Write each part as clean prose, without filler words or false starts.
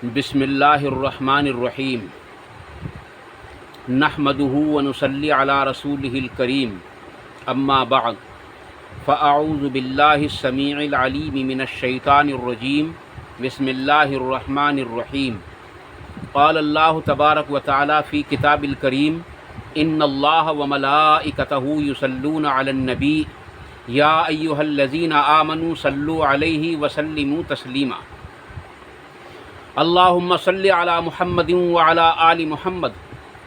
بسم اللہ الرحمن الرحیم نحمدہ ونصلی علی رسولہ الکریم اما بعد فاعوذ باللہ السمیع العلیم من الشیطان الرجیم بسم اللہ الرحمن الرحیم قال اللہ تبارک وتعالی فی کتاب الکریم ان اللہ وملائکتہ یصلون علی النبی یا ایہا الذین آمنوا صلوا علیہ وسلموا تسلیما اللہم صلی علی محمد وعلی آل محمد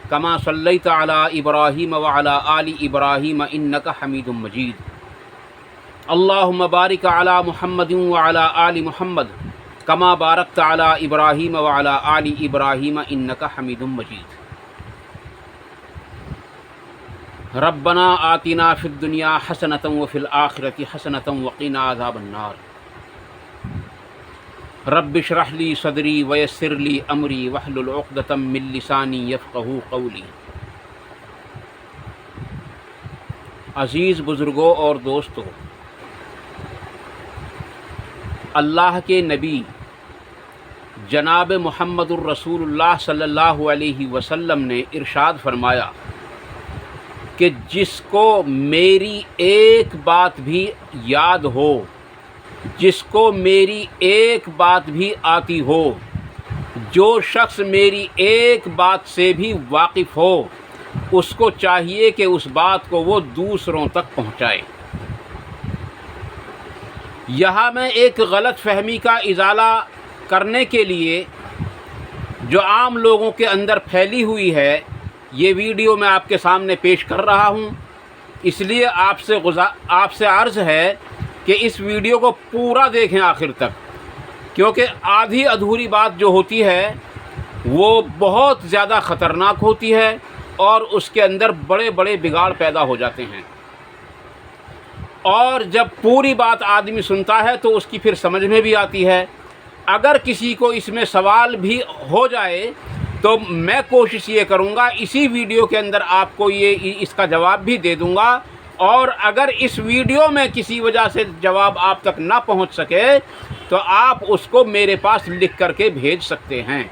کما صلیت علی ابراہیم وعلی آل ابراہیم انک حمید مجید اللہم بارک علی محمد وعلی آل محمد کما بارکت علی ابراہیم وعلی آل ابراہیم انک حمید مجید ربنا آتنا فی الدنیا حسنۃ وفی الآخرۃ حسنۃ وقنا عذاب النار رب اشرح لی صدری ویسر لی امری واحلل عقدۃ من لسانی یفقہوا قولی۔ عزیز بزرگوں اور دوستو، اللہ کے نبی جناب محمد الرسول اللہ صلی اللہ علیہ وسلم نے ارشاد فرمایا کہ جس کو میری ایک بات بھی یاد ہو، جس کو میری ایک بات بھی آتی ہو، جو شخص میری ایک بات سے بھی واقف ہو، اس کو چاہیے کہ اس بات کو وہ دوسروں تک پہنچائے۔ یہاں میں ایک غلط فہمی کا ازالہ کرنے کے لیے جو عام لوگوں کے اندر پھیلی ہوئی ہے، یہ ویڈیو میں آپ کے سامنے پیش کر رہا ہوں۔ اس لیے آپ سے عرض ہے کہ اس ویڈیو کو پورا دیکھیں آخر تک، کیونکہ آدھی ادھوری بات جو ہوتی ہے وہ بہت زیادہ خطرناک ہوتی ہے اور اس کے اندر بڑے بڑے بگاڑ پیدا ہو جاتے ہیں، اور جب پوری بات آدمی سنتا ہے تو اس کی پھر سمجھ میں بھی آتی ہے۔ اگر کسی کو اس میں سوال بھی ہو جائے تو میں کوشش یہ کروں گا اسی ویڈیو کے اندر آپ کو اس کا جواب بھی دے دوں گا، اور اگر اس ویڈیو میں کسی وجہ سے جواب آپ تک نہ پہنچ سکے تو آپ اس کو میرے پاس لکھ کر کے بھیج سکتے ہیں۔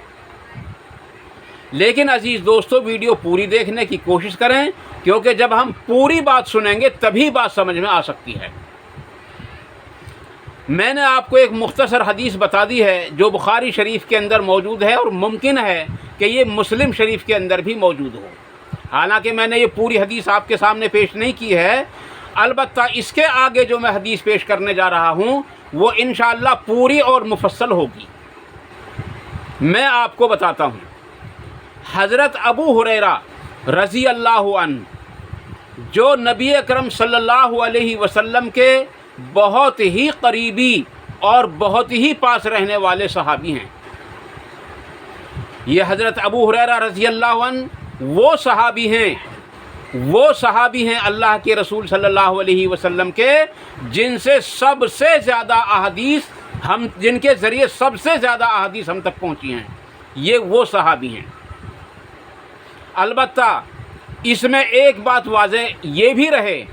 لیکن عزیز دوستو، ویڈیو پوری دیکھنے کی کوشش کریں، کیونکہ جب ہم پوری بات سنیں گے تبھی بات سمجھ میں آ سکتی ہے۔ میں نے آپ کو ایک مختصر حدیث بتا دی ہے جو بخاری شریف کے اندر موجود ہے، اور ممکن ہے کہ یہ مسلم شریف کے اندر بھی موجود ہو۔ حالانکہ میں نے یہ پوری حدیث آپ کے سامنے پیش نہیں کی ہے، البتہ اس کے آگے جو میں حدیث پیش کرنے جا رہا ہوں وہ انشاءاللہ پوری اور مفصل ہوگی۔ میں آپ کو بتاتا ہوں، حضرت ابو ہریرہ رضی اللہ عنہ جو نبی اکرم صلی اللہ علیہ وسلم کے بہت ہی قریبی اور بہت ہی پاس رہنے والے صحابی ہیں، یہ حضرت ابو ہریرہ رضی اللہ عنہ وہ صحابی ہیں اللہ کے رسول صلی اللہ علیہ وسلم کے جن سے سب سے زیادہ احادیث جن کے ذریعے سب سے زیادہ احادیث ہم تک پہنچی ہیں، یہ وہ صحابی ہیں۔ البتہ اس میں ایک بات واضح یہ بھی رہے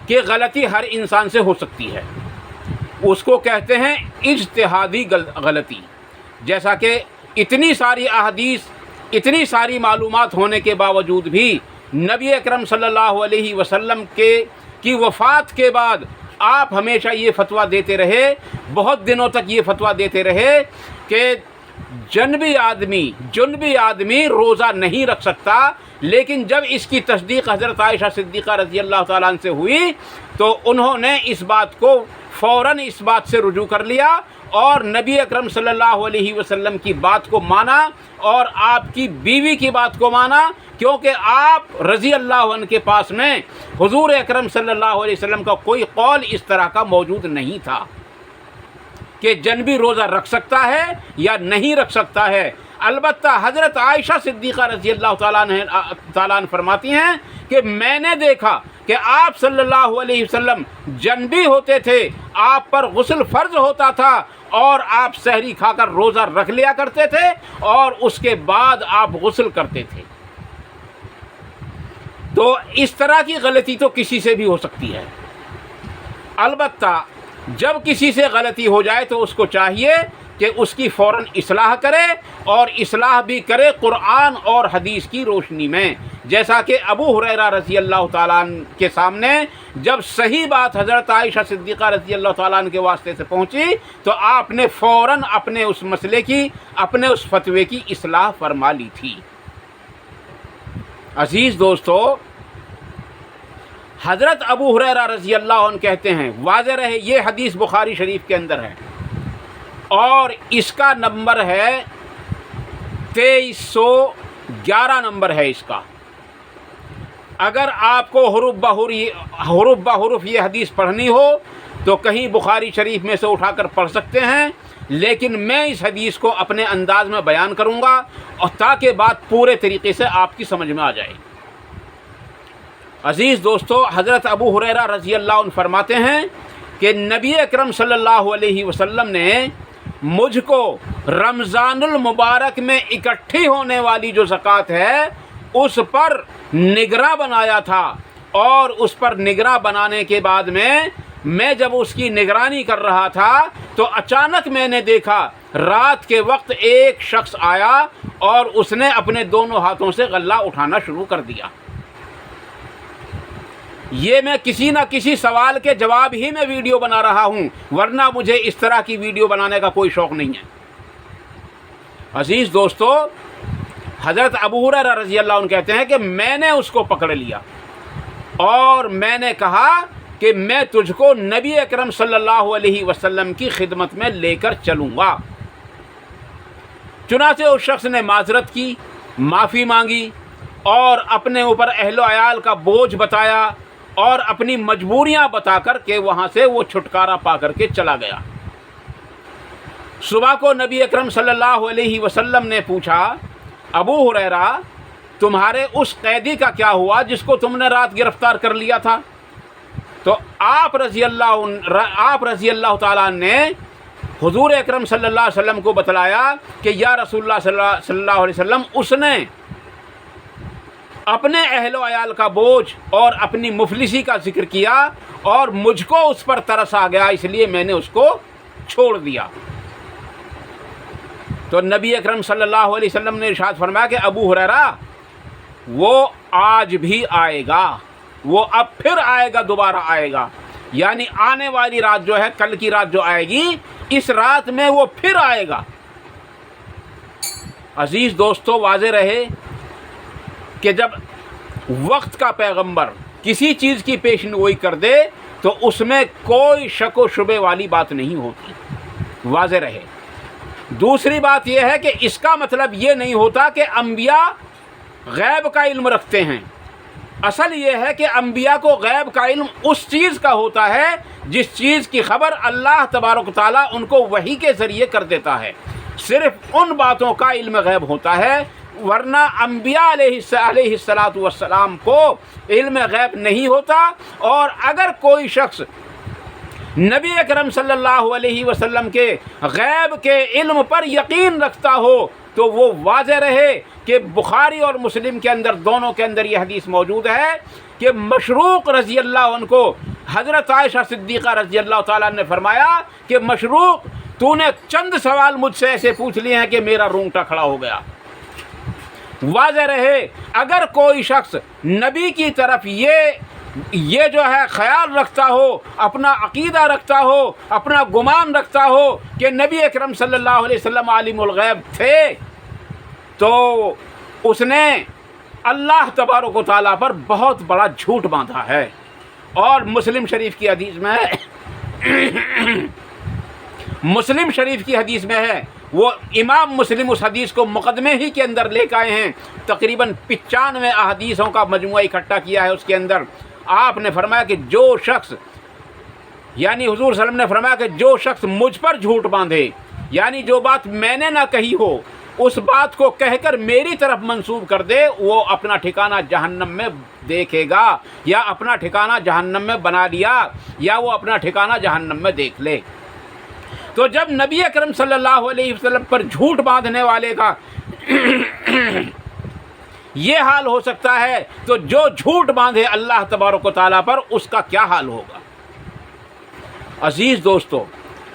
کہ غلطی ہر انسان سے ہو سکتی ہے، اس کو کہتے ہیں اجتہادی غلطی۔ جیسا کہ اتنی ساری احادیث، اتنی ساری معلومات ہونے کے باوجود بھی نبی اکرم صلی اللہ علیہ وسلم کی وفات کے بعد آپ ہمیشہ یہ فتویٰ دیتے رہے، بہت دنوں تک یہ فتویٰ دیتے رہے کہ جنبی آدمی روزہ نہیں رکھ سکتا۔ لیکن جب اس کی تصدیق حضرت عائشہ صدیقہ رضی اللہ تعالیٰ عنہ سے ہوئی تو انہوں نے اس بات کو فوراً اس بات سے رجوع کر لیا اور نبی اکرم صلی اللہ علیہ وسلم کی بات کو مانا اور آپ کی بیوی کی بات کو مانا، کیونکہ آپ رضی اللہ عنہ کے پاس میں حضور اکرم صلی اللہ علیہ وسلم کا کوئی قول اس طرح کا موجود نہیں تھا کہ جنبی روزہ رکھ سکتا ہے یا نہیں رکھ سکتا ہے۔ البتہ حضرت عائشہ صدیقہ رضی اللہ تعالیٰ عنہ فرماتی ہیں کہ میں نے دیکھا کہ آپ صلی اللہ علیہ وسلم جنبی ہوتے تھے، آپ پر غسل فرض ہوتا تھا اور آپ سحری کھا کر روزہ رکھ لیا کرتے تھے اور اس کے بعد آپ غسل کرتے تھے۔ تو اس طرح کی غلطی تو کسی سے بھی ہو سکتی ہے۔ البتہ جب کسی سے غلطی ہو جائے تو اس کو چاہیے کہ اس کی فوراً اصلاح کرے، اور اصلاح بھی کرے قرآن اور حدیث کی روشنی میں، جیسا کہ ابو ہریرہ رضی اللہ تعالیٰ عنہ کے سامنے جب صحیح بات حضرت عائشہ صدیقہ رضی اللہ تعالیٰ عنہ کے واسطے سے پہنچی تو آپ نے فوراً اپنے اس مسئلے کی، اپنے اس فتوے کی اصلاح فرما لی تھی۔ عزیز دوستو، حضرت ابو ہریرہ رضی اللہ عنہ کہتے ہیں، واضح رہے یہ حدیث بخاری شریف کے اندر ہے اور اس کا نمبر ہے 2311 نمبر ہے اس کا۔ اگر آپ کو حرف بحرف یہ حدیث پڑھنی ہو تو کہیں بخاری شریف میں سے اٹھا کر پڑھ سکتے ہیں، لیکن میں اس حدیث کو اپنے انداز میں بیان کروں گا اور تاکہ بات پورے طریقے سے آپ کی سمجھ میں آ جائے۔ عزیز دوستو، حضرت ابو ہریرہ رضی اللہ عنہ فرماتے ہیں کہ نبی اکرم صلی اللہ علیہ وسلم نے مجھ کو رمضان المبارک میں اکٹھی ہونے والی جو زکوٰۃ ہے اس پر نگراں بنایا تھا، اور اس پر نگراں بنانے کے بعد میں جب اس کی نگرانی کر رہا تھا تو اچانک میں نے دیکھا رات کے وقت ایک شخص آیا اور اس نے اپنے دونوں ہاتھوں سے غلہ اٹھانا شروع کر دیا۔ یہ میں کسی نہ کسی سوال کے جواب ہی میں ویڈیو بنا رہا ہوں، ورنہ مجھے اس طرح کی ویڈیو بنانے کا کوئی شوق نہیں ہے۔ عزیز دوستو، حضرت ابو ہریرہ رضی اللہ عنہ کہتے ہیں کہ میں نے اس کو پکڑ لیا اور میں نے کہا کہ میں تجھ کو نبی اکرم صلی اللہ علیہ وسلم کی خدمت میں لے کر چلوں گا۔ چنانچہ اس شخص نے معذرت کی، معافی مانگی اور اپنے اوپر اہل و عیال کا بوجھ بتایا اور اپنی مجبوریاں بتا کر کے وہاں سے وہ چھٹکارا پا کر کے چلا گیا۔ صبح کو نبی اکرم صلی اللہ علیہ وسلم نے پوچھا، ابو ہریرہ تمہارے اس قیدی کا کیا ہوا جس کو تم نے رات گرفتار کر لیا تھا؟ تو آپ رضی اللہ تعالیٰ نے حضور اکرم صلی اللہ علیہ وسلم کو بتلایا کہ یا رسول اللہ صلی اللہ علیہ وسلم، اس نے اپنے اہل و عیال کا بوجھ اور اپنی مفلسی کا ذکر کیا اور مجھ کو اس پر ترس آ گیا، اس لیے میں نے اس کو چھوڑ دیا۔ تو نبی اکرم صلی اللہ علیہ وسلم نے ارشاد فرمایا کہ ابو ہریرہ وہ آج بھی آئے گا، وہ اب پھر آئے گا، دوبارہ آئے گا، یعنی آنے والی رات جو ہے، کل کی رات جو آئے گی، اس رات میں وہ پھر آئے گا۔ عزیز دوستو، واضح رہے کہ جب وقت کا پیغمبر کسی چیز کی پیشنگوئی کر دے تو اس میں کوئی شک و شبے والی بات نہیں ہوتی، واضح رہے۔ دوسری بات یہ ہے کہ اس کا مطلب یہ نہیں ہوتا کہ انبیاء غیب کا علم رکھتے ہیں۔ اصل یہ ہے کہ انبیاء کو غیب کا علم اس چیز کا ہوتا ہے جس چیز کی خبر اللہ تبارک و تعالیٰ ان کو وحی کے ذریعے کر دیتا ہے، صرف ان باتوں کا علم غیب ہوتا ہے، ورنہ انبیاء علیہ السلام کو علم غیب نہیں ہوتا۔ اور اگر کوئی شخص نبی اکرم صلی اللہ علیہ وسلم کے غیب کے علم پر یقین رکھتا ہو تو وہ واضح رہے کہ بخاری اور مسلم کے اندر، دونوں کے اندر یہ حدیث موجود ہے کہ مشروق رضی اللہ عنہ کو حضرت عائشہ صدیقہ رضی اللہ تعالیٰ نے فرمایا کہ مشروق، تو نے چند سوال مجھ سے ایسے پوچھ لیے ہیں کہ میرا رونگٹا کھڑا ہو گیا۔ واضح رہے اگر کوئی شخص نبی کی طرف یہ جو ہے خیال رکھتا ہو، اپنا عقیدہ رکھتا ہو، اپنا گمان رکھتا ہو کہ نبی اکرم صلی اللہ علیہ وسلم عالم الغیب تھے، تو اس نے اللہ تبارک و تعالیٰ پر بہت بڑا جھوٹ باندھا ہے۔ اور مسلم شریف کی حدیث میں ہے، وہ امام مسلم اس حدیث کو مقدمے ہی کے اندر لے کے آئے ہیں، تقریباً 95 احادیثوں کا مجموعہ اکٹھا کیا ہے اس کے اندر۔ آپ نے فرمایا کہ جو شخص، یعنی حضور صلی اللہ علیہ وسلم نے فرمایا کہ جو شخص مجھ پر جھوٹ باندھے، یعنی جو بات میں نے نہ کہی ہو اس بات کو کہہ کر میری طرف منسوب کر دے، وہ اپنا ٹھکانہ جہنم میں دیکھے گا، یا اپنا ٹھکانہ جہنم میں بنا لیا، یا وہ اپنا ٹھکانہ جہنم میں دیکھ لے۔ تو جب نبی اکرم صلی اللہ علیہ وسلم پر جھوٹ باندھنے والے کا یہ حال ہو سکتا ہے تو جو جھوٹ باندھے اللہ تبارک و تعالیٰ پر، اس کا کیا حال ہوگا۔ عزیز دوستو،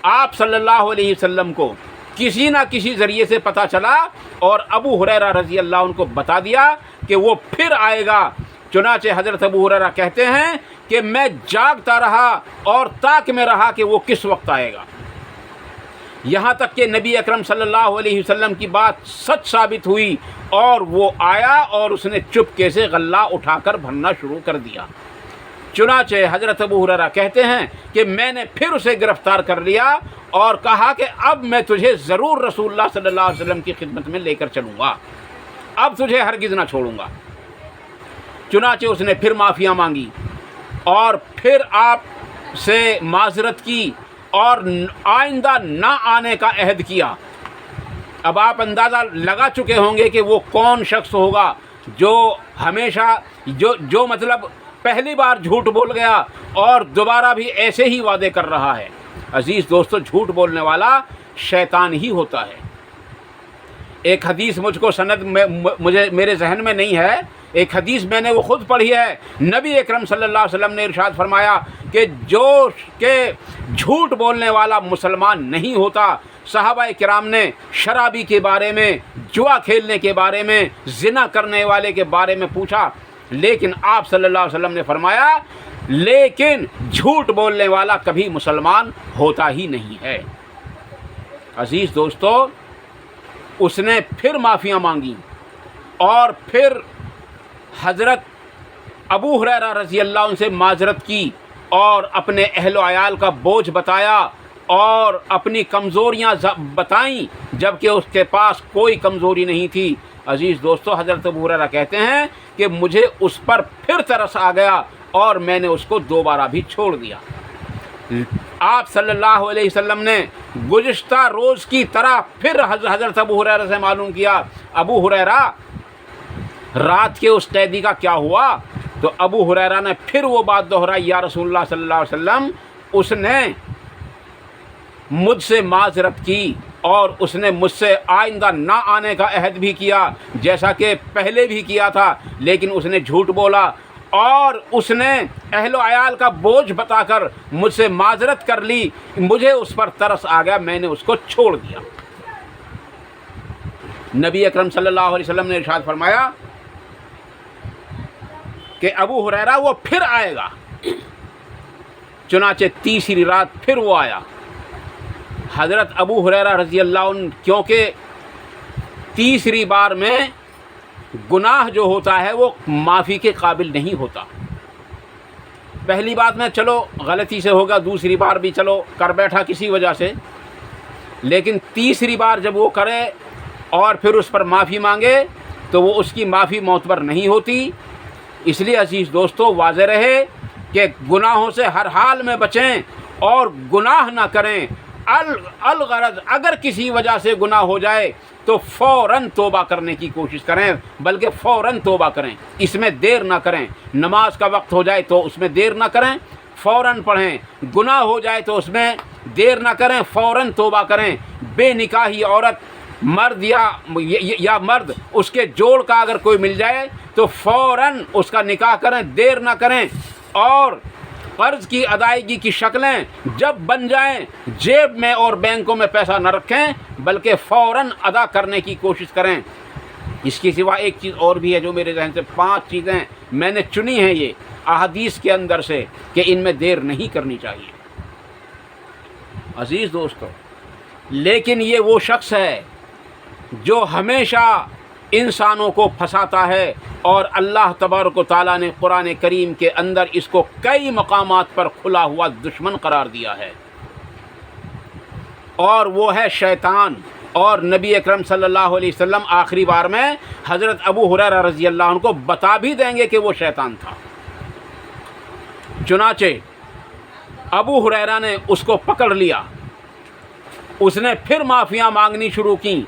آپ صلی اللہ علیہ وسلم کو کسی نہ کسی ذریعے سے پتہ چلا اور ابو ہریرہ رضی اللہ عنہ کو بتا دیا کہ وہ پھر آئے گا۔ چنانچہ حضرت ابو ہریرہ کہتے ہیں کہ میں جاگتا رہا اور تاک میں رہا کہ وہ کس وقت آئے گا، یہاں تک کہ نبی اکرم صلی اللہ علیہ وسلم کی بات سچ ثابت ہوئی اور وہ آیا اور اس نے چپکے سے غلہ اٹھا کر بھرنا شروع کر دیا۔ چنانچہ حضرت ابو ہریرہ کہتے ہیں کہ میں نے پھر اسے گرفتار کر لیا اور کہا کہ اب میں تجھے ضرور رسول اللہ صلی اللہ علیہ وسلم کی خدمت میں لے کر چلوں گا، اب تجھے ہرگز نہ چھوڑوں گا۔ چنانچہ اس نے پھر معافیاں مانگی اور پھر آپ سے معذرت کی اور آئندہ نہ آنے کا عہد کیا۔ اب آپ اندازہ لگا چکے ہوں گے کہ وہ کون شخص ہوگا جو ہمیشہ جو مطلب پہلی بار جھوٹ بول گیا اور دوبارہ بھی ایسے ہی وعدے کر رہا ہے۔ عزیز دوستو، جھوٹ بولنے والا شیطان ہی ہوتا ہے۔ ایک حدیث مجھ کو سند مجھے میرے ذہن میں نہیں ہے، ایک حدیث میں نے وہ خود پڑھی ہے۔ نبی اکرم صلی اللہ علیہ وسلم نے ارشاد فرمایا کہ جھوٹ بولنے والا مسلمان نہیں ہوتا۔ صحابہ کرام نے شرابی کے بارے میں، جوا کھیلنے کے بارے میں، زنا کرنے والے کے بارے میں پوچھا، لیکن آپ صلی اللہ علیہ وسلم نے فرمایا لیکن جھوٹ بولنے والا کبھی مسلمان ہوتا ہی نہیں ہے۔ عزیز دوستو، اس نے پھر معافیاں مانگی اور پھر حضرت ابو ہریرہ رضی اللہ عنہ سے معذرت کی اور اپنے اہل و عیال کا بوجھ بتایا اور اپنی کمزوریاں بتائیں، جبکہ اس کے پاس کوئی کمزوری نہیں تھی۔ عزیز دوستو، حضرت ابو ہریرہ کہتے ہیں کہ مجھے اس پر پھر ترس آ گیا اور میں نے اس کو دوبارہ بھی چھوڑ دیا۔ آپ صلی اللہ علیہ وسلم نے گزشتہ روز کی طرح پھر حضرت ابو ہریرہ سے معلوم کیا، ابو ہریرہ رات کے اس قیدی کا کیا ہوا؟ تو ابو ہریرہ نے پھر وہ بات دہرائی، یا رسول اللہ صلی اللہ علیہ وسلم، اس نے مجھ سے معذرت کی اور اس نے مجھ سے آئندہ نہ آنے کا عہد بھی کیا، جیسا کہ پہلے بھی کیا تھا، لیکن اس نے جھوٹ بولا اور اس نے اہل و عیال کا بوجھ بتا کر مجھ سے معذرت کر لی۔ مجھے اس پر ترس آ گیا، میں نے اس کو چھوڑ دیا۔ نبی اکرم صلی اللہ علیہ وسلم نے ارشاد فرمایا کہ ابو ہریرہ وہ پھر آئے گا۔ چنانچہ تیسری رات پھر وہ آیا۔ حضرت ابو ہریرہ رضی اللہ عنہ، کیونکہ تیسری بار میں گناہ جو ہوتا ہے وہ معافی کے قابل نہیں ہوتا۔ پہلی بات میں چلو غلطی سے ہوگا، دوسری بار بھی چلو کر بیٹھا کسی وجہ سے، لیکن تیسری بار جب وہ کرے اور پھر اس پر معافی مانگے تو وہ اس کی معافی معتبر نہیں ہوتی۔ اس لیے عزیز دوستو، واضح رہے کہ گناہوں سے ہر حال میں بچیں اور گناہ نہ کریں۔ الغرض اگر کسی وجہ سے گناہ ہو جائے تو فوراً توبہ کرنے کی کوشش کریں، بلکہ فوراً توبہ کریں، اس میں دیر نہ کریں۔ نماز کا وقت ہو جائے تو اس میں دیر نہ کریں، فوراً پڑھیں۔ گناہ ہو جائے تو اس میں دیر نہ کریں، فوراً توبہ کریں۔ بے نکاحی عورت، مرد یا مرد، اس کے جوڑ کا اگر کوئی مل جائے تو فوراً اس کا نکاح کریں، دیر نہ کریں۔ اور قرض کی ادائیگی کی شکلیں جب بن جائیں، جیب میں اور بینکوں میں پیسہ نہ رکھیں، بلکہ فوراً ادا کرنے کی کوشش کریں۔ اس کے سوا ایک چیز اور بھی ہے جو میرے ذہن سے 5 چیزیں میں نے چنی ہیں یہ احادیث کے اندر سے کہ ان میں دیر نہیں کرنی چاہیے۔ عزیز دوستو، لیکن یہ وہ شخص ہے جو ہمیشہ انسانوں کو پھنساتا ہے، اور اللہ تبارک و تعالیٰ نے قرآن کریم کے اندر اس کو کئی مقامات پر کھلا ہوا دشمن قرار دیا ہے، اور وہ ہے شیطان۔ اور نبی اکرم صلی اللہ علیہ وسلم آخری بار میں حضرت ابو ہریرہ رضی اللہ عنہ کو بتا بھی دیں گے کہ وہ شیطان تھا۔ چنانچہ ابو ہریرہ نے اس کو پکڑ لیا، اس نے پھر معافیاں مانگنی شروع کی،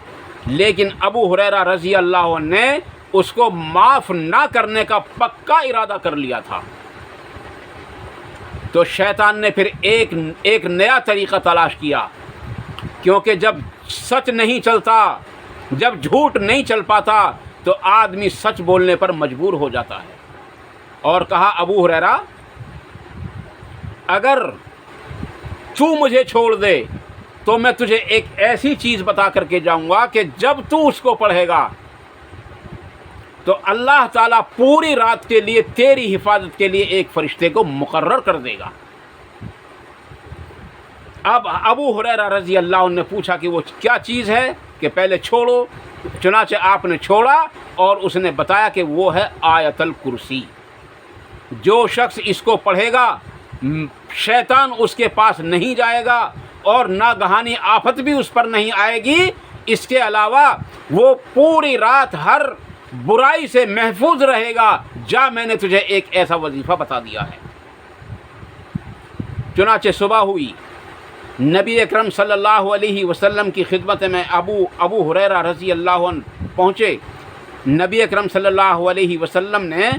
لیکن ابو ہریرہ رضی اللہ عنہ نے اس کو معاف نہ کرنے کا پکا ارادہ کر لیا تھا۔ تو شیطان نے پھر ایک نیا طریقہ تلاش کیا، کیونکہ جب سچ نہیں چلتا، جب جھوٹ نہیں چل پاتا تو آدمی سچ بولنے پر مجبور ہو جاتا ہے، اور کہا ابو ہریرہ اگر تو مجھے چھوڑ دے تو میں تجھے ایک ایسی چیز بتا کر کے جاؤں گا کہ جب تو اس کو پڑھے گا تو اللہ تعالیٰ پوری رات کے لیے تیری حفاظت کے لیے ایک فرشتے کو مقرر کر دے گا۔ اب ابو ہریرہ رضی اللہ عنہ نے پوچھا کہ وہ کیا چیز ہے کہ پہلے چھوڑو، چنانچہ آپ نے چھوڑا اور اس نے بتایا کہ وہ ہے آیت الکرسی۔ جو شخص اس کو پڑھے گا شیطان اس کے پاس نہیں جائے گا اور ناگہانی آفت بھی اس پر نہیں آئے گی۔ اس کے علاوہ وہ پوری رات ہر برائی سے محفوظ رہے گا۔ جا، میں نے تجھے ایک ایسا وظیفہ بتا دیا ہے۔ چنانچہ صبح ہوئی، نبی اکرم صلی اللہ علیہ وسلم کی خدمت میں ابو ہریرہ رضی اللہ عنہ پہنچے۔ نبی اکرم صلی اللہ علیہ وسلم نے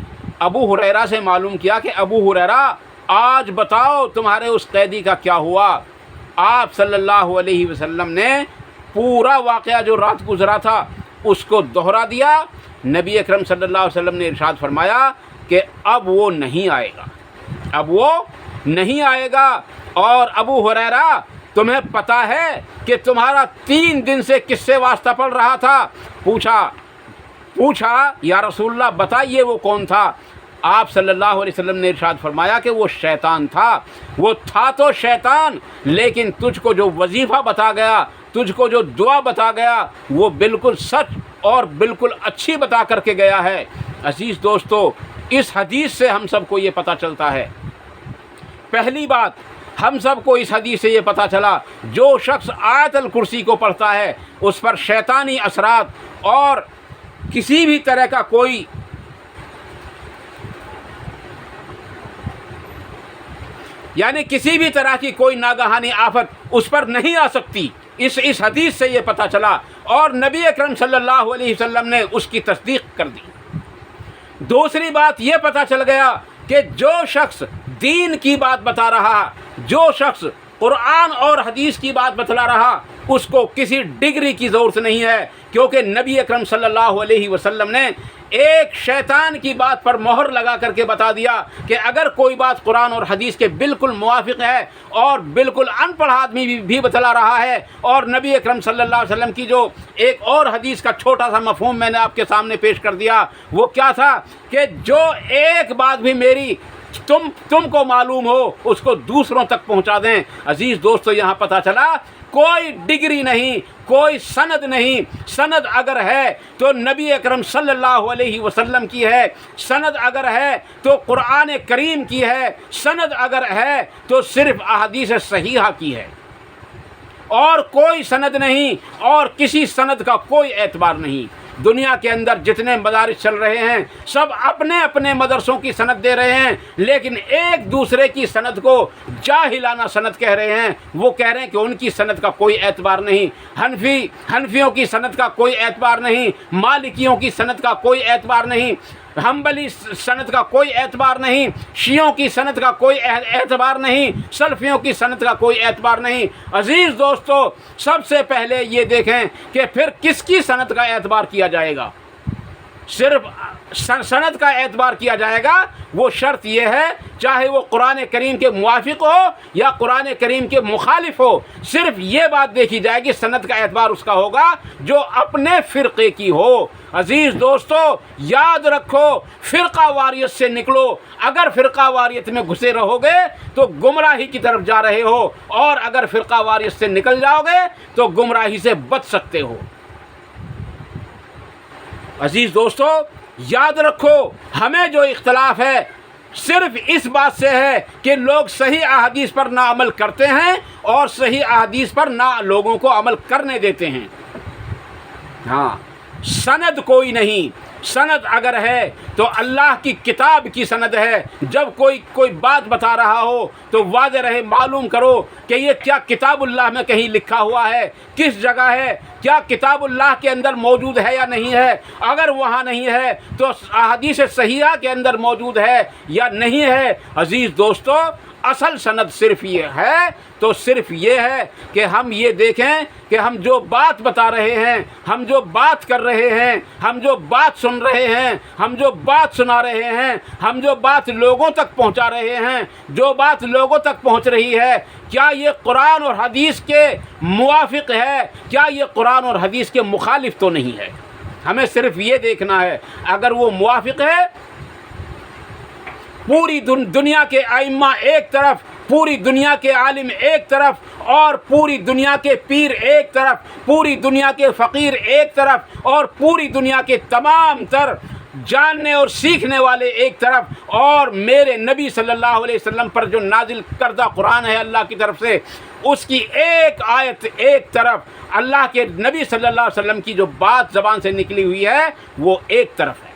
ابو ہریرہ سے معلوم کیا کہ ابو ہریرہ آج بتاؤ تمہارے اس قیدی کا کیا ہوا۔ آپ صلی اللہ علیہ وسلم نے پورا واقعہ جو رات گزرا تھا اس کو دہرا دیا۔ نبی اکرم صلی اللہ علیہ وسلم نے ارشاد فرمایا کہ اب وہ نہیں آئے گا، اب وہ نہیں آئے گا۔ اور ابو ہریرہ تمہیں پتہ ہے کہ تمہارا 3 دن سے کس سے واسطہ پڑ رہا تھا؟ پوچھا یا رسول اللہ بتائیے وہ کون تھا؟ آپ صلی اللہ علیہ وسلم نے ارشاد فرمایا کہ وہ شیطان تھا۔ وہ تھا تو شیطان، لیکن تجھ کو جو وظیفہ بتا گیا، تجھ کو جو دعا بتا گیا وہ بالکل سچ اور بالکل اچھی بتا کر کے گیا ہے۔ عزیز دوستو، اس حدیث سے ہم سب کو یہ پتہ چلتا ہے، پہلی بات ہم سب کو اس حدیث سے یہ پتہ چلا جو شخص آیت الکرسی کو پڑھتا ہے اس پر شیطانی اثرات اور کسی بھی طرح کا کوئی کسی بھی طرح کی کوئی ناگہانی آفت اس پر نہیں آ سکتی۔ اس حدیث سے یہ پتہ چلا اور نبی اکرم صلی اللہ علیہ وسلم نے اس کی تصدیق کر دی۔ دوسری بات یہ پتہ چل گیا کہ جو شخص دین کی بات بتا رہا، جو شخص قرآن اور حدیث کی بات بتلا رہا، اس کو کسی ڈگری کی ضرورت نہیں ہے، کیونکہ نبی اکرم صلی اللہ علیہ وسلم نے ایک شیطان کی بات پر مہر لگا کر کے بتا دیا کہ اگر کوئی بات قرآن اور حدیث کے بالکل موافق ہے اور بالکل ان پڑھ آدمی بھی بتلا رہا ہے، اور نبی اکرم صلی اللہ علیہ وسلم کی جو ایک اور حدیث کا چھوٹا سا مفہوم میں نے آپ کے سامنے پیش کر دیا، وہ کیا تھا کہ جو ایک بات بھی میری تم کو معلوم ہو اس کو دوسروں تک پہنچا دیں۔ عزیز دوستو، یہاں پتہ چلا کوئی ڈگری نہیں، کوئی سند نہیں۔ سند اگر ہے تو نبی اکرم صلی اللہ علیہ وسلم کی ہے، سند اگر ہے تو قرآن کریم کی ہے، سند اگر ہے تو صرف احادیث صحیحہ کی ہے، اور کوئی سند نہیں، اور کسی سند کا کوئی اعتبار نہیں۔ دنیا کے اندر جتنے مدارس چل رہے ہیں سب اپنے اپنے مدرسوں کی سند دے رہے ہیں، لیکن ایک دوسرے کی سند کو جاہلانہ سند کہہ رہے ہیں۔ وہ کہہ رہے ہیں کہ ان کی سند کا کوئی اعتبار نہیں، حنفیوں کی سند کا کوئی اعتبار نہیں، مالکیوں کی سند کا کوئی اعتبار نہیں، حنبلی سند کا کوئی اعتبار نہیں، شیعوں کی سند کا کوئی اعتبار نہیں، سلفیوں کی سند کا کوئی اعتبار نہیں۔ عزیز دوستو، سب سے پہلے یہ دیکھیں کہ پھر کس کی سند کا اعتبار کیا جائے گا۔ صرف سند کا اعتبار کیا جائے گا، وہ شرط یہ ہے چاہے وہ قرآن کریم کے موافق ہو یا قرآن کریم کے مخالف ہو، صرف یہ بات دیکھی جائے گی، سند کا اعتبار اس کا ہوگا جو اپنے فرقے کی ہو۔ عزیز دوستو، یاد رکھو، فرقہ واریت سے نکلو۔ اگر فرقہ واریت میں گھسے رہو گے تو گمراہی کی طرف جا رہے ہو، اور اگر فرقہ واریت سے نکل جاؤ گے تو گمراہی سے بچ سکتے ہو۔ عزیز دوستو، یاد رکھو، ہمیں جو اختلاف ہے صرف اس بات سے ہے کہ لوگ صحیح احادیث پر نہ عمل کرتے ہیں اور صحیح احادیث پر نہ لوگوں کو عمل کرنے دیتے ہیں۔ ہاں، سند کوئی نہیں۔ سند اگر ہے تو اللہ کی کتاب کی سند ہے۔ جب کوئی بات بتا رہا ہو تو واضح رہے، معلوم کرو کہ یہ کیا کتاب اللہ میں کہیں لکھا ہوا ہے، کس جگہ ہے، کیا کتاب اللہ کے اندر موجود ہے یا نہیں ہے۔ اگر وہاں نہیں ہے تو احادیث صحیحہ کے اندر موجود ہے یا نہیں ہے۔ عزیز دوستو، اصل سند صرف یہ ہے تو صرف یہ ہے کہ ہم یہ دیکھیں کہ ہم جو بات بتا رہے ہیں، ہم جو بات کر رہے ہیں، ہم جو بات سن رہے ہیں، ہم جو بات سنا رہے ہیں، ہم جو بات لوگوں تک پہنچا رہے ہیں، جو بات لوگوں تک پہنچ رہی ہے، کیا یہ قرآن اور حدیث کے موافق ہے؟ کیا یہ قرآن اور حدیث کے مخالف تو نہیں ہے؟ ہمیں صرف یہ دیکھنا ہے۔ اگر وہ موافق ہے، پوری دنیا کے ائمہ ایک طرف، پوری دنیا کے عالم ایک طرف، اور پوری دنیا کے پیر ایک طرف، پوری دنیا کے فقیر ایک طرف، اور پوری دنیا کے تمام تر جاننے اور سیکھنے والے ایک طرف، اور میرے نبی صلی اللہ علیہ وسلم پر جو نازل کردہ قرآن ہے اللہ کی طرف سے، اس کی ایک آیت ایک طرف، اللہ کے نبی صلی اللہ علیہ وسلم کی جو بات زبان سے نکلی ہوئی ہے وہ ایک طرف ہے۔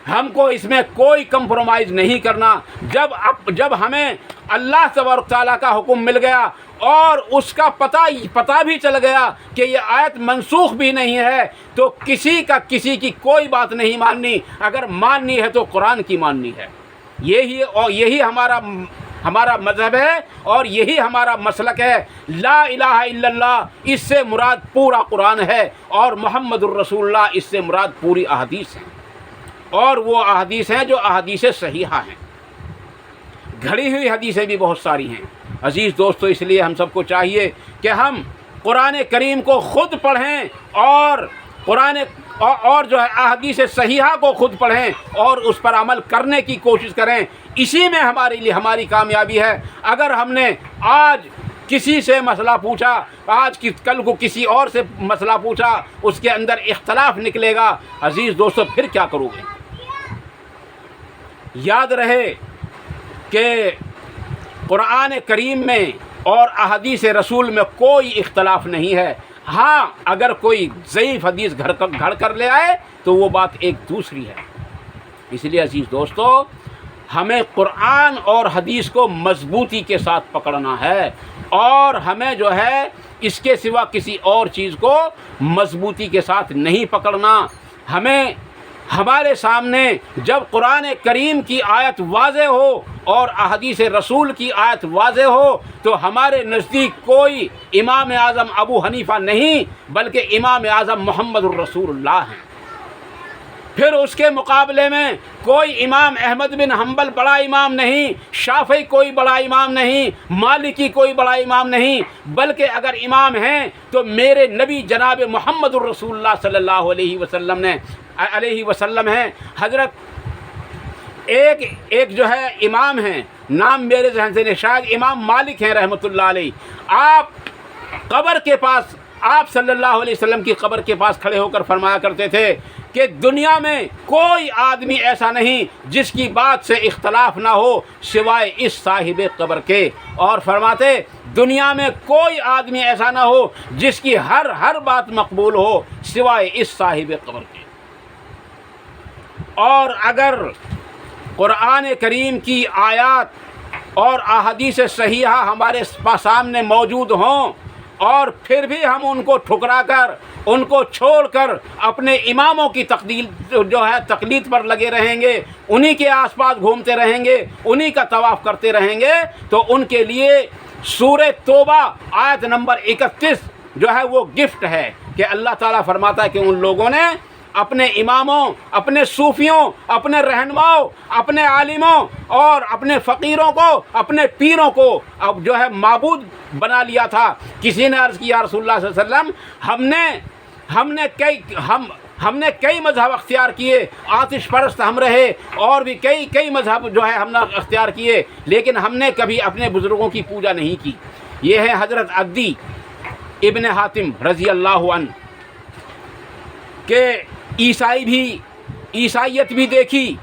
ہم کو اس میں کوئی کمپرومائز نہیں کرنا۔ جب ہمیں اللہ تبارک تعالیٰ کا حکم مل گیا اور اس کا پتہ بھی چل گیا کہ یہ آیت منسوخ بھی نہیں ہے، تو کسی کی کوئی بات نہیں ماننی۔ اگر ماننی ہے تو قرآن کی ماننی ہے۔ یہی ہمارا مذہب ہے اور یہی ہمارا مسلک ہے۔ لا الہ الا اللہ، اس سے مراد پورا قرآن ہے، اور محمد الرسول اللہ، اس سے مراد پوری احادیث ہیں، اور وہ احادیث ہیں جو احادیث صحیحہ ہیں۔ گھڑی ہوئی حدیثیں بھی بہت ساری ہیں۔ عزیز دوستو، اس لیے ہم سب کو چاہیے کہ ہم قرآن کریم کو خود پڑھیں، اور جو ہے احادیث صحیحہ کو خود پڑھیں اور اس پر عمل کرنے کی کوشش کریں۔ اسی میں ہماری کامیابی ہے۔ اگر ہم نے آج کسی سے مسئلہ پوچھا، کل کو کسی اور سے مسئلہ پوچھا، اس کے اندر اختلاف نکلے گا، عزیز دوستو پھر کیا کرو گے؟ یاد رہے کہ قرآن کریم میں اور احادیث رسول میں کوئی اختلاف نہیں ہے۔ ہاں، اگر کوئی ضعیف حدیث گھڑ کر لے آئے تو وہ بات ایک دوسری ہے۔ اس لیے عزیز دوستو، ہمیں قرآن اور حدیث کو مضبوطی کے ساتھ پکڑنا ہے، اور ہمیں جو ہے اس کے سوا کسی اور چیز کو مضبوطی کے ساتھ نہیں پکڑنا۔ ہمارے سامنے جب قرآن کریم کی آیت واضح ہو اور احادیث رسول کی آیت واضح ہو، تو ہمارے نزدیک کوئی امام اعظم ابو حنیفہ نہیں، بلکہ امام اعظم محمد الرسول اللہ ہیں۔ پھر اس کے مقابلے میں کوئی امام احمد بن حنبل بڑا امام نہیں، شافعی کوئی بڑا امام نہیں، مالکی کوئی بڑا امام نہیں، بلکہ اگر امام ہیں تو میرے نبی جناب محمد الرسول اللہ صلی اللہ علیہ وسلم ہیں۔ حضرت ایک جو ہے امام ہیں، نام میرے ذہن سے نہیں، شاید امام مالک ہیں رحمۃ اللہ علیہ۔ آپ صلی اللہ علیہ وسلم کی قبر کے پاس کھڑے ہو کر فرمایا کرتے تھے کہ دنیا میں کوئی آدمی ایسا نہیں جس کی بات سے اختلاف نہ ہو سوائے اس صاحب قبر کے، اور فرماتے دنیا میں کوئی آدمی ایسا نہ ہو جس کی ہر بات مقبول ہو سوائے اس صاحب قبر کے۔ اور اگر قرآن کریم کی آیات اور احادیث صحیحہ ہمارے سامنے موجود ہوں، اور پھر بھی ہم ان کو ٹھکرا کر، ان کو چھوڑ کر اپنے اماموں کی تقلید پر لگے رہیں گے، انہی کے آس پاس گھومتے رہیں گے، انہی کا طواف کرتے رہیں گے، تو ان کے لیے سورہ توبہ آیت نمبر 31 جو ہے وہ گفٹ ہے، کہ اللہ تعالیٰ فرماتا ہے کہ ان لوگوں نے اپنے اماموں، اپنے صوفیوں، اپنے رہنماؤں، اپنے عالموں اور اپنے فقیروں کو، اپنے پیروں کو اب جو ہے معبود بنا لیا تھا۔ کسی نے عرض کیا رسول اللہ صلی اللہ علیہ وسلم، ہم نے کئی مذہب اختیار کیے، آتش پرست ہم رہے، اور بھی کئی مذہب جو ہے ہم نے اختیار کیے، لیکن ہم نے کبھی اپنے بزرگوں کی پوجا نہیں کی۔ یہ ہے حضرت عدی ابن حاتم رضی اللہ عنہ، کہ عیسائیت بھی دیکھی،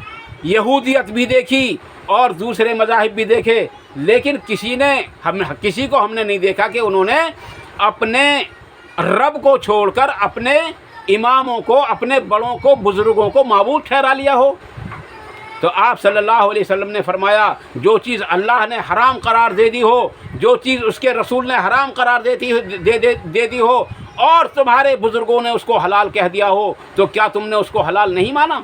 یہودیت بھی دیکھی، اور دوسرے مذاہب بھی دیکھے، لیکن کسی کو ہم نے نہیں دیکھا کہ انہوں نے اپنے رب کو چھوڑ کر اپنے اماموں کو، اپنے بڑوں کو، بزرگوں کو معبود ٹھہرا لیا ہو۔ تو آپ صلی اللہ علیہ وسلم نے فرمایا جو چیز اللہ نے حرام قرار دے دی ہو، جو چیز اس کے رسول نے حرام قرار دے دی ہو، اور تمہارے بزرگوں نے اس کو حلال کہہ دیا ہو، تو کیا تم نے اس کو حلال نہیں مانا؟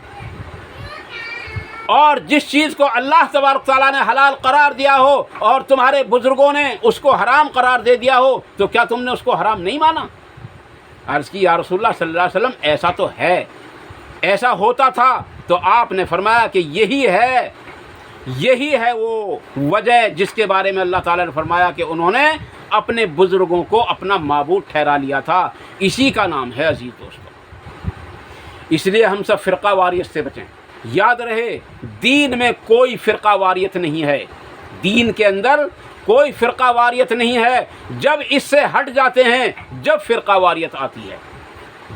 اور جس چیز کو اللہ تبارک تعالیٰ نے حلال قرار دیا ہو اور تمہارے بزرگوں نے اس کو حرام قرار دے دیا ہو تو کیا تم نے اس کو حرام نہیں مانا؟ عرض کی یا رسول اللہ صلی اللہ علیہ وسلم ایسا تو ہے، ایسا ہوتا تھا۔ تو آپ نے فرمایا کہ یہی ہے وہ وجہ جس کے بارے میں اللہ تعالیٰ نے فرمایا کہ انہوں نے اپنے بزرگوں کو اپنا معبود ٹھہرا لیا تھا، اسی کا نام ہے عزیز دوستو۔ اس لیے ہم سب فرقہ واریت سے بچیں۔ یاد رہے دین میں کوئی فرقہ واریت نہیں ہے، دین کے اندر کوئی فرقہ واریت نہیں ہے۔ جب اس سے ہٹ جاتے ہیں جب فرقہ واریت آتی ہے،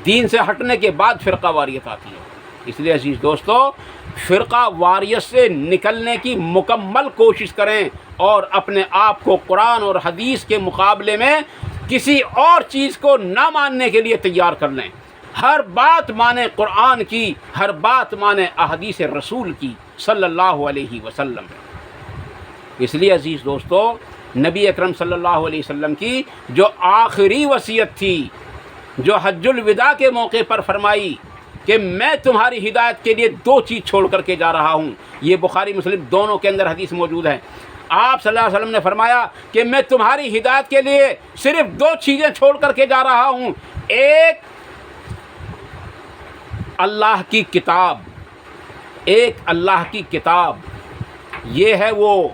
دین سے ہٹنے کے بعد فرقہ واریت آتی ہے۔ اس لیے عزیز دوستو فرقہ واریت سے نکلنے کی مکمل کوشش کریں اور اپنے آپ کو قرآن اور حدیث کے مقابلے میں کسی اور چیز کو نہ ماننے کے لیے تیار کر لیں۔ ہر بات مانیں قرآن کی، ہر بات مانیں احادیث رسول کی صلی اللہ علیہ وسلم۔ اس لیے عزیز دوستو نبی اکرم صلی اللہ علیہ وسلم کی جو آخری وصیت تھی، جو حج الوداع کے موقع پر فرمائی کہ میں تمہاری ہدایت کے لیے 2 چیز چھوڑ کر کے جا رہا ہوں، یہ بخاری مسلم دونوں کے اندر حدیث موجود ہے۔ آپ صلی اللہ علیہ وسلم نے فرمایا کہ میں تمہاری ہدایت کے لیے صرف 2 چیزیں چھوڑ کر کے جا رہا ہوں، ایک اللہ کی کتاب، ایک اللہ کی کتاب، یہ ہے وہ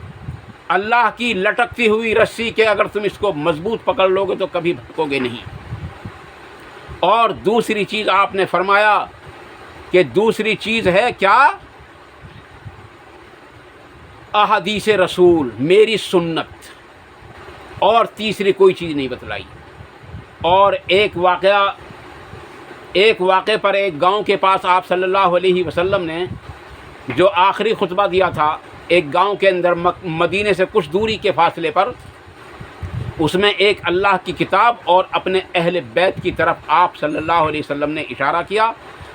اللہ کی لٹکتی ہوئی رسی کہ اگر تم اس کو مضبوط پکڑ لو گے تو کبھی بھٹکو گے نہیں۔ اور دوسری چیز آپ نے فرمایا کہ دوسری چیز ہے کیا؟ احادیث رسول، میری سنت، اور تیسری کوئی چیز نہیں بتلائی۔ اور ایک واقعے پر ایک گاؤں کے پاس آپ صلی اللہ علیہ وسلم نے جو آخری خطبہ دیا تھا، ایک گاؤں کے اندر مدینے سے کچھ دوری کے فاصلے پر، اس میں ایک اللہ کی کتاب اور اپنے اہل بیت کی طرف آپ صلی اللہ علیہ وسلم نے اشارہ کیا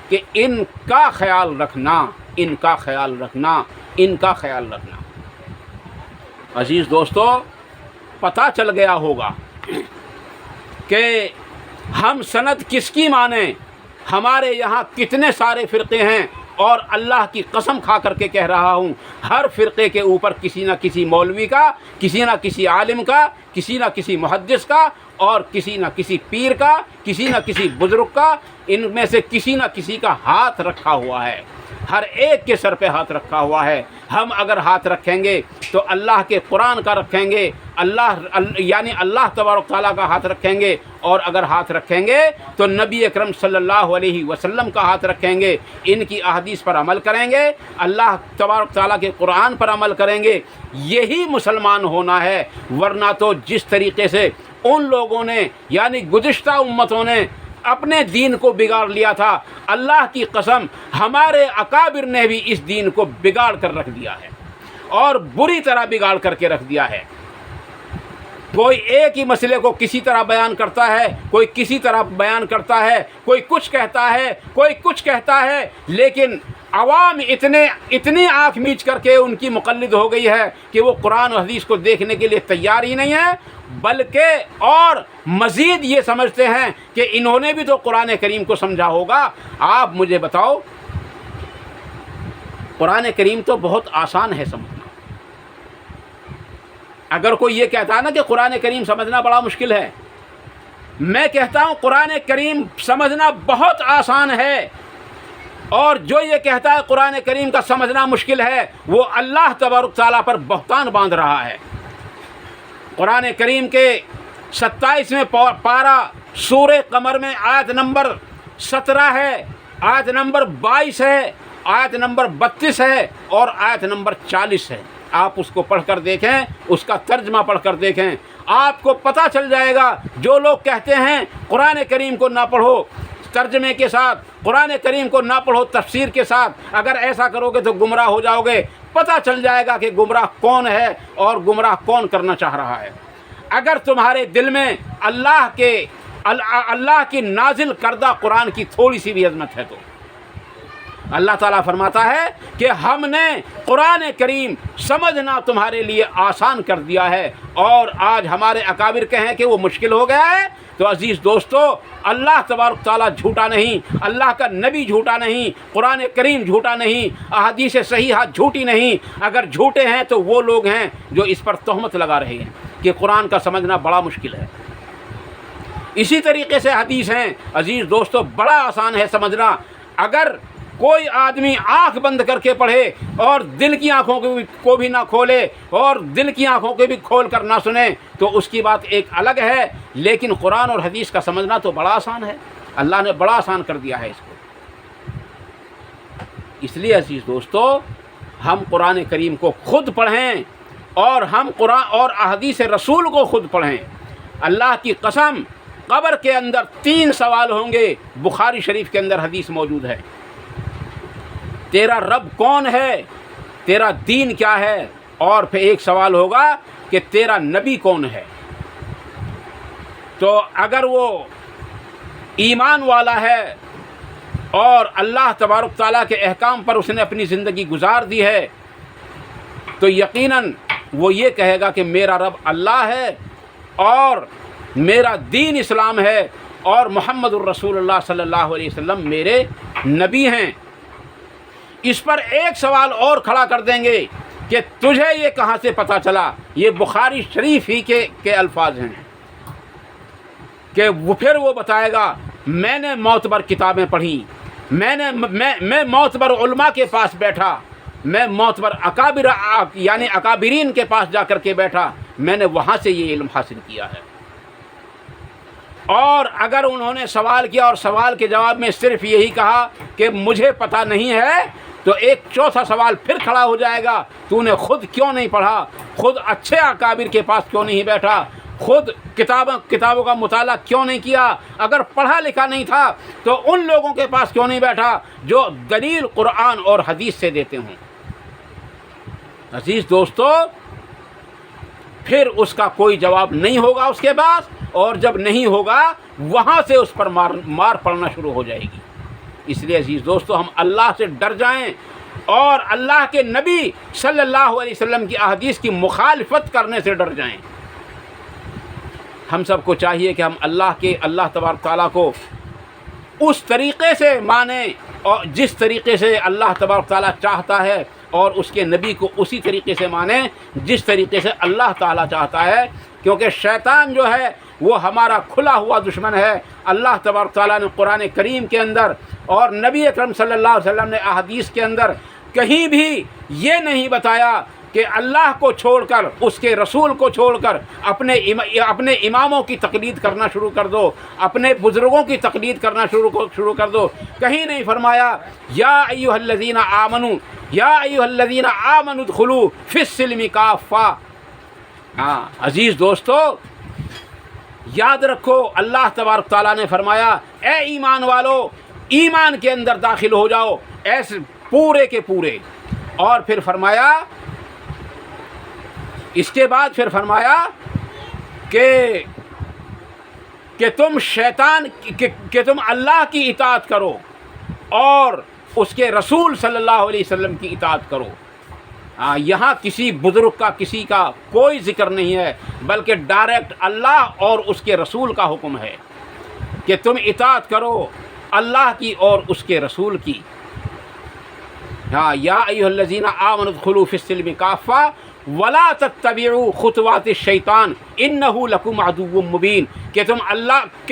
کہ ان کا خیال رکھنا، ان کا خیال رکھنا، ان کا خیال رکھنا۔ عزیز دوستو پتہ چل گیا ہوگا کہ ہم سند کس کی مانیں، ہمارے یہاں کتنے سارے فرقے ہیں، اور اللہ کی قسم کھا کر کے کہہ رہا ہوں ہر فرقے کے اوپر کسی نہ کسی مولوی کا، کسی نہ کسی عالم کا، کسی نہ کسی محدث کا، اور کسی نہ کسی پیر کا، کسی نہ کسی بزرگ کا، ان میں سے کسی نہ کسی کا ہاتھ رکھا ہوا ہے، ہر ایک کے سر پہ ہاتھ رکھا ہوا ہے۔ ہم اگر ہاتھ رکھیں گے تو اللہ کے قرآن کا رکھیں گے، یعنی اللہ تبارک تعالیٰ کا ہاتھ رکھیں گے، اور اگر ہاتھ رکھیں گے تو نبی اکرم صلی اللہ علیہ وسلم کا ہاتھ رکھیں گے، ان کی احادیث پر عمل کریں گے، اللہ تبارک تعالیٰ کے قرآن پر عمل کریں گے، یہی مسلمان ہونا ہے۔ ورنہ تو جس طریقے سے ان لوگوں نے یعنی گزشتہ امتوں نے اپنے دین کو بگاڑ لیا تھا، اللہ کی قسم ہمارے اکابر نے بھی اس دین کو بگاڑ کر رکھ دیا ہے، اور بری طرح بگاڑ کر کے رکھ دیا ہے۔ کوئی ایک ہی مسئلے کو کسی طرح بیان کرتا ہے، کوئی کسی طرح بیان کرتا ہے، کوئی کچھ کہتا ہے، کوئی کچھ کہتا ہے، لیکن عوام اتنی آنکھ میچ کر کے ان کی مقلد ہو گئی ہے کہ وہ قرآن و حدیث کو دیکھنے کے لیے تیار ہی نہیں ہے، بلکہ اور مزید یہ سمجھتے ہیں کہ انہوں نے بھی تو قرآن کریم کو سمجھا ہوگا۔ آپ مجھے بتاؤ، قرآن کریم تو بہت آسان ہے سمجھنا۔ اگر کوئی یہ کہتا ہے نا کہ قرآن کریم سمجھنا بڑا مشکل ہے، میں کہتا ہوں قرآن کریم سمجھنا بہت آسان ہے، اور جو یہ کہتا ہے قرآن کریم کا سمجھنا مشکل ہے وہ اللہ تبارک تعالیٰ پر بہتان باندھ رہا ہے۔ قرآن کریم کے 27ویں پارہ سورہ قمر میں آیت نمبر 17 ہے، آیت نمبر 22 ہے، آیت نمبر 32 ہے، اور آیت نمبر 40 ہے۔ آپ اس کو پڑھ کر دیکھیں، اس کا ترجمہ پڑھ کر دیکھیں، آپ کو پتہ چل جائے گا۔ جو لوگ کہتے ہیں قرآن کریم کو نہ پڑھو ترجمے کے ساتھ، قرآن کریم کو نہ پڑھو تفسیر کے ساتھ، اگر ایسا کرو گے تو گمراہ ہو جاؤ گے، پتہ چل جائے گا کہ گمراہ کون ہے اور گمراہ کون کرنا چاہ رہا ہے۔ اگر تمہارے دل میں اللہ کی نازل کردہ قرآن کی تھوڑی سی بھی عظمت ہے تو اللہ تعالیٰ فرماتا ہے کہ ہم نے قرآن کریم سمجھنا تمہارے لیے آسان کر دیا ہے، اور آج ہمارے اکابر کہیں کہ وہ مشکل ہو گیا ہے۔ تو عزیز دوستو، اللہ تبارک تعالیٰ جھوٹا نہیں، اللہ کا نبی جھوٹا نہیں، قرآن کریم جھوٹا نہیں، احادیث صحیحہ جھوٹی نہیں۔ اگر جھوٹے ہیں تو وہ لوگ ہیں جو اس پر تہمت لگا رہے ہیں کہ قرآن کا سمجھنا بڑا مشکل ہے۔ اسی طریقے سے حدیث ہیں عزیز دوستو، بڑا آسان ہے سمجھنا۔ اگر کوئی آدمی آنکھ بند کر کے پڑھے اور دل کی آنکھوں کو بھی نہ کھولے اور دل کی آنکھوں کو بھی کھول کر نہ سنے تو اس کی بات ایک الگ ہے، لیکن قرآن اور حدیث کا سمجھنا تو بڑا آسان ہے۔ اللہ نے بڑا آسان کر دیا ہے اس کو۔ اس لیے عزیز دوستو، ہم قرآن کریم کو خود پڑھیں اور ہم قرآن اور احادیث رسول کو خود پڑھیں۔ اللہ کی قسم، قبر کے اندر 3 سوال ہوں گے۔ بخاری شریف کے اندر حدیث موجود ہے، تیرا رب کون ہے، تیرا دین کیا ہے، اور پھر ایک سوال ہوگا کہ تیرا نبی کون ہے۔ تو اگر وہ ایمان والا ہے اور اللہ تبارک تعالیٰ کے احکام پر اس نے اپنی زندگی گزار دی ہے تو یقیناً وہ یہ کہے گا کہ میرا رب اللہ ہے اور میرا دین اسلام ہے اور محمد الرسول اللہ صلی اللہ علیہ وسلم میرے نبی ہیں۔ اس پر ایک سوال اور کھڑا کر دیں گے کہ تجھے یہ کہاں سے پتہ چلا۔ یہ بخاری شریف ہی کے الفاظ ہیں کہ پھر وہ بتائے گا میں نے معتبر کتابیں پڑھیں، میں معتبر علماء کے پاس بیٹھا، میں معتبر اکابر یعنی اکابرین کے پاس جا کر کے بیٹھا، میں نے وہاں سے یہ علم حاصل کیا ہے۔ اور اگر انہوں نے سوال کیا اور سوال کے جواب میں صرف یہی کہا کہ مجھے پتہ نہیں ہے، تو ایک چوتھا سوال پھر کھڑا ہو جائے گا، تو نے خود کیوں نہیں پڑھا، خود اچھے اکابر کے پاس کیوں نہیں بیٹھا، خود کتابوں کا مطالعہ کیوں نہیں کیا، اگر پڑھا لکھا نہیں تھا تو ان لوگوں کے پاس کیوں نہیں بیٹھا جو دلیل قرآن اور حدیث سے دیتے ہوں۔ عزیز دوستو، پھر اس کا کوئی جواب نہیں ہوگا اس کے پاس، اور جب نہیں ہوگا وہاں سے اس پر مار پڑنا شروع ہو جائے گی۔ اس لیے عزیز دوستو، ہم اللہ سے ڈر جائیں اور اللہ کے نبی صلی اللہ علیہ وسلم کی احادیث کی مخالفت کرنے سے ڈر جائیں۔ ہم سب کو چاہیے کہ ہم اللہ تبارک تعالیٰ کو اس طریقے سے مانیں اور جس طریقے سے اللہ تبارک تعالیٰ چاہتا ہے، اور اس کے نبی کو اسی طریقے سے مانیں جس طریقے سے اللہ تعالیٰ چاہتا ہے، کیونکہ شیطان جو ہے وہ ہمارا کھلا ہوا دشمن ہے۔ اللہ تبارک تعالیٰ نے قرآن کریم کے اندر اور نبی اکرم صلی اللہ علیہ وسلم نے احادیث کے اندر کہیں بھی یہ نہیں بتایا کہ اللہ کو چھوڑ کر، اس کے رسول کو چھوڑ کر اپنے اماموں کی تقلید کرنا شروع کر دو، اپنے بزرگوں کی تقلید کرنا شروع کر دو۔ کہیں نہیں فرمایا یا ایھا الذین آمنوا، یا ایھا الذین آمنوا ادخلوا فی السلم کافہ۔ عزیز دوستو، یاد رکھو اللہ تبارک تعالیٰ نے فرمایا اے ایمان والو، ایمان کے اندر داخل ہو جاؤ ایسے پورے کے پورے، اور پھر فرمایا اس کے بعد پھر فرمایا کہ تم اللہ کی اطاعت کرو اور اس کے رسول صلی اللہ علیہ وسلم کی اطاعت کرو۔ یہاں کسی بزرگ کا، کسی کا کوئی ذکر نہیں ہے، بلکہ ڈائریکٹ اللہ اور اس کے رسول کا حکم ہے کہ تم اطاعت کرو اللہ کی اور اس کے رسول کی۔ یا ایھا الذین آمنوا ادخلوا فی السلم کافہ ولا تتبعوا خطوات الشیطان انہ لکم عدو مبین، کہ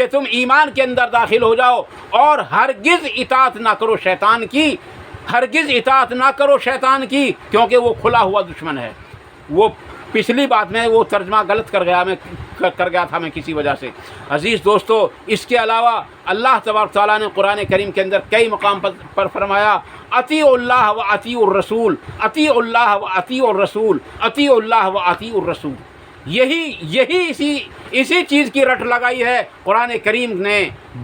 تم ایمان کے اندر داخل ہو جاؤ اور ہرگز اطاعت نہ کرو شیطان کی، ہرگز اطاعت نہ کرو شیطان کی، کیونکہ وہ کھلا ہوا دشمن ہے۔ وہ پچھلی بات میں وہ ترجمہ غلط کر گیا تھا میں کسی وجہ سے۔ عزیز دوستو، اس کے علاوہ اللہ تبارک تعالیٰ نے قرآن کریم کے اندر کئی مقام پر فرمایا اطیعوا اللہ و اطیعوا الرسول، اطیعوا اللہ و اطیعوا الرسول، اطیعوا اللہ و اطیعوا الرسول۔ یہی اسی چیز کی رٹ لگائی ہے قرآن کریم نے،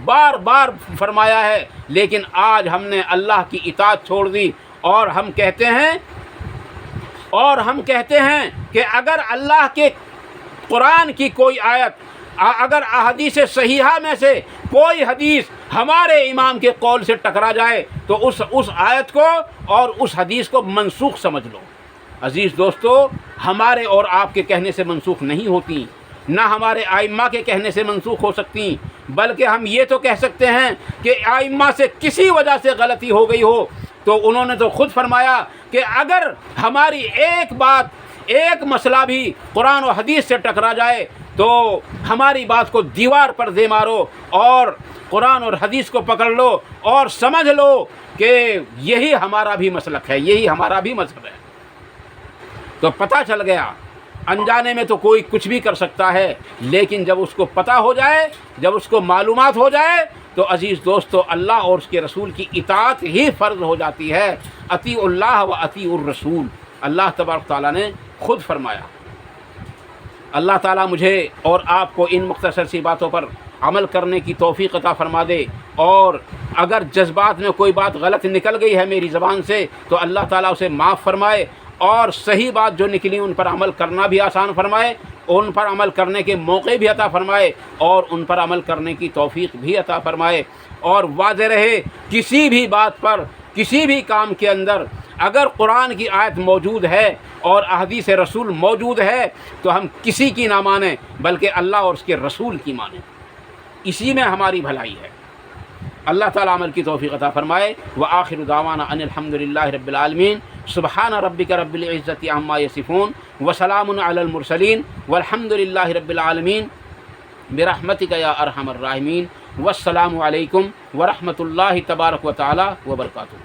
بار بار فرمایا ہے، لیکن آج ہم نے اللہ کی اطاعت چھوڑ دی اور ہم کہتے ہیں کہ اگر اللہ کے قرآن کی کوئی آیت اگر احادیث صحیحہ میں سے کوئی حدیث ہمارے امام کے قول سے ٹکرا جائے تو اس آیت کو اور اس حدیث کو منسوخ سمجھ لو۔ عزیز دوستو، ہمارے اور آپ کے کہنے سے منسوخ نہیں ہوتی، نہ ہمارے ائمہ کے کہنے سے منسوخ ہو سکتی، بلکہ ہم یہ تو کہہ سکتے ہیں کہ ائمہ سے کسی وجہ سے غلطی ہو گئی ہو تو انہوں نے تو خود فرمایا کہ اگر ہماری ایک بات، ایک مسئلہ بھی قرآن و حدیث سے ٹکرا جائے تو ہماری بات کو دیوار پر دے مارو اور قرآن اور حدیث کو پکڑ لو اور سمجھ لو کہ یہی ہمارا بھی مسلک ہے، یہی ہمارا بھی مذہب ہے۔ تو پتہ چل گیا، انجانے میں تو کوئی کچھ بھی کر سکتا ہے، لیکن جب اس کو پتہ ہو جائے، جب اس کو معلومات ہو جائے تو عزیز دوستو اللہ اور اس کے رسول کی اطاعت ہی فرض ہو جاتی ہے۔ اطیعوا اللہ و اطیعوا الرسول، اللہ تبارک تعالیٰ نے خود فرمایا۔ اللہ تعالیٰ مجھے اور آپ کو ان مختصر سی باتوں پر عمل کرنے کی توفیق عطا فرما دے، اور اگر جذبات میں کوئی بات غلط نکل گئی ہے میری زبان سے تو اللہ تعالیٰ اسے معاف فرمائے، اور صحیح بات جو نکلی ان پر عمل کرنا بھی آسان فرمائے، ان پر عمل کرنے کے موقع بھی عطا فرمائے، اور ان پر عمل کرنے کی توفیق بھی عطا فرمائے۔ اور واضح رہے، کسی بھی بات پر، کسی بھی کام کے اندر اگر قرآن کی آیت موجود ہے اور احادیث رسول موجود ہے تو ہم کسی کی نہ مانیں بلکہ اللہ اور اس کے رسول کی مانیں، اسی میں ہماری بھلائی ہے۔ اللہ تعالیٰ عمل کی توفیق عطا فرمائے۔ وآخر دعوانا ان الحمد للہ رب العالمین، سبحان ربک رب العزۃ عما یصفون وسلام علی المرسلین والحمد للہ رب العالمین برحمتک یا ارحم الراحمین، والسلام علیکم ورحمۃ اللہ تبارک و تعالی وبرکاتہ۔